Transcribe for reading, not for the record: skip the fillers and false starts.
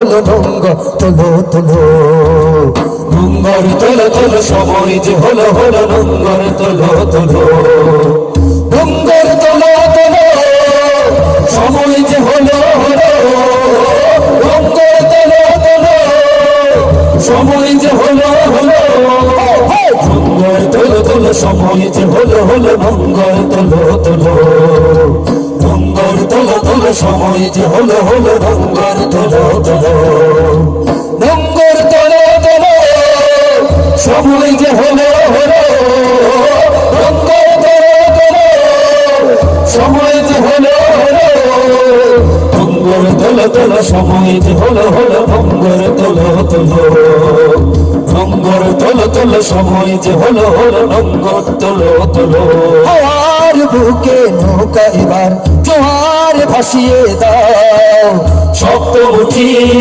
ডঙ্গ তোলো তোলো ডঙ্গর তোলো তোলো সময় যে হলো হলো ডঙ্গর তোলো তোলো ডঙ্গর তোলো তোলো সময় যে হলো হলো ডঙ্গর তোলো তোলো সময় যে হলো হলো ডঙ্গর তোলো তোলো সময় যে হলো হলো ডঙ্গর তোলো তোলো ডঙ্গর তোলো তোলো সময় যে হলো হলো ডঙ্গর তোলো তোলো ডঙ্গর তোলো তোলো সময় যে হলো হলো ডঙ্গর তোলো তোলো সময় যে হলো হলো ডঙ্গর তোলো তোলো সময় যে হলো হলো ডঙ্গর তোলো তোলো ডঙ্গর তোলো তোলো সময় যে হলো হলো ডঙ্গর তোলো তোলো হাওয়ার বুকে নৌকা এবার জোয়ার ভাসিয়ে দাও শক্ত মুঠির